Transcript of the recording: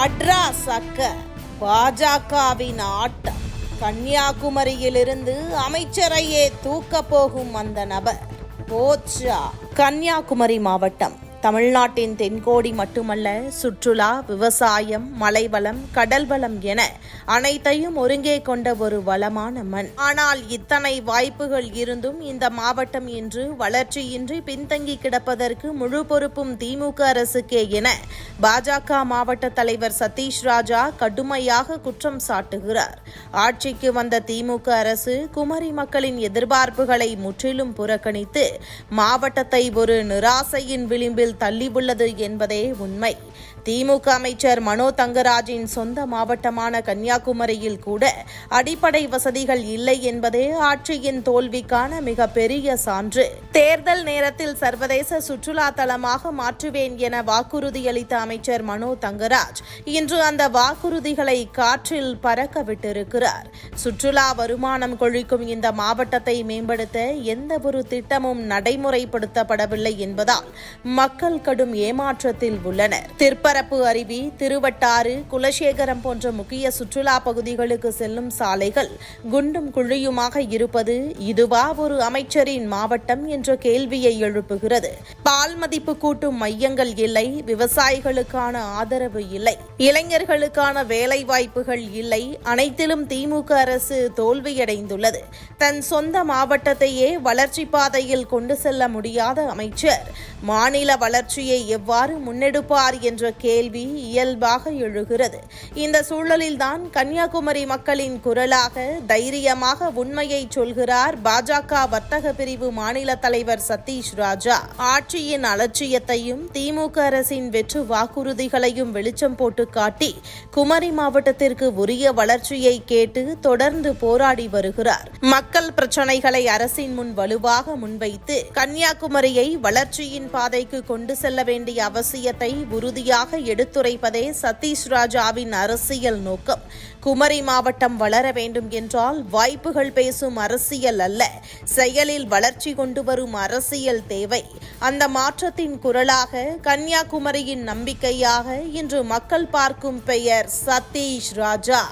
அட்ரா சக்க பாஜகவின் ஆட்டம். கன்னியாகுமரியிலிருந்து அமைச்சரையே தூக்க போகும் அந்த நபர் போச்சா. கன்னியாகுமரி மாவட்டம் தமிழ்நாட்டின் தென்கோடி மட்டுமல்ல, சுற்றுலா, விவசாயம், மலைவளம், கடல் வளம் என அனைத்தையும் ஒருங்கே கொண்ட ஒரு வளமான மண். ஆனால் இத்தனை வாய்ப்புகள் இருந்தும் இந்த மாவட்டம் இன்று வளர்ச்சியின்றி பின்தங்கி கிடப்பதற்கு முழு பொறுப்பும் திமுக அரசுக்கே என பாஜக மாவட்ட தலைவர் சதீஷ் ராஜா கடுமையாக குற்றம் சாட்டுகிறார். ஆட்சிக்கு வந்த திமுக அரசு குமரி மக்களின் எதிர்பார்ப்புகளை முற்றிலும் புறக்கணித்து மாவட்டத்தை ஒரு நிராசையின் விளிம்பில் தள்ளியுள்ளது என்பதே உண்மை. திமுக அமைச்சர் மனோ தங்கராஜின் சொந்த மாவட்டமான கன்னியாகுமரியில் கூட அடிப்படை வசதிகள் இல்லை என்பதே ஆட்சியின் தோல்விக்கான மிகப்பெரிய சான்று. தேர்தல் நேரத்தில் சர்வதேச சுற்றுலா தலமாக மாற்றுவேன் என வாக்குறுதியளித்த அமைச்சர் மனோ தங்கராஜ் இன்று அந்த வாக்குறுதிகளை காற்றில் பறக்க விட்டிருக்கிறார். சுற்றுலா வருமானம் கொழிக்கும் இந்த மாவட்டத்தை மேம்படுத்த எந்த ஒரு திட்டமும் நடைமுறைப்படுத்தப்படவில்லை என்பதால் மக்கள் கடும் ஏமாற்றத்தில் உள்ளனர். திற்பரப்பு அருவி, திருவட்டாறு, குலசேகரம் போன்ற முக்கிய சுற்றுலா பகுதிகளுக்கு செல்லும் சாலைகள் குண்டும் குழியுமாக இருப்பது இதுவா ஒரு அமைச்சரின் மாவட்டம் என்ற கேள்வியை எழுப்புகிறது. பால் மதிப்பு கூட்டும் மையங்கள் இல்லை, விவசாயிகளுக்கான ஆதரவு இல்லை, இளைஞர்களுக்கான வேலை வாய்ப்புகள் இல்லை, அனைத்திலும் திமுக அரசு தோல்வியடைந்துள்ளது. தன் சொந்த மாவட்டத்தையே வளர்ச்சி பாதையில் கொண்டு செல்ல முடியாத அமைச்சர் மாநில வளர்ச்சியை எவ்வாறு முன்னெடுப்பார் என்ற கேள்வி இயல்பாக எழுகிறது. இந்த சூழலில்தான் கன்னியாகுமரி மக்களின் குரலாக தைரியமாக உண்மையை சொல்கிறார் பாஜக வர்த்தக பிரிவு மாநில தலைவர் சதீஷ் ராஜா. ஆட்சியின் அலட்சியத்தையும் திமுக அரசின் வெற்று வாக்குறுதிகளையும் வெளிச்சம் போட்டு காட்டி குமரி மாவட்டத்திற்கு உரிய வளர்ச்சியை கேட்டு தொடர்ந்து போராடி வருகிறார். மக்கள் பிரச்சனைகளை அரசின் முன் வலுவாக முன்வைத்து கன்னியாகுமரியை வளர்ச்சியின் பாதைக்கு கொண்டு செல்ல வேண்டிய அவசியத்தை உறுதியாக எடுத்துரைப்பதே சதீஷ் ராஜாவின் அரசியல் நோக்கம். குமரி மாவட்டம் வளர வேண்டும் என்றால் வாய்ப்புகள் பேசும் அரசியல் அல்ல, செயலில் வளர்ச்சி கொண்டு வரும் அரசியல் தேவை. அந்த மாற்றத்தின் குரலாக கன்னியாகுமரியின் நம்பிக்கையாக இன்று மக்கள் பார்க்கும் பெயர் சதீஷ் ராஜா.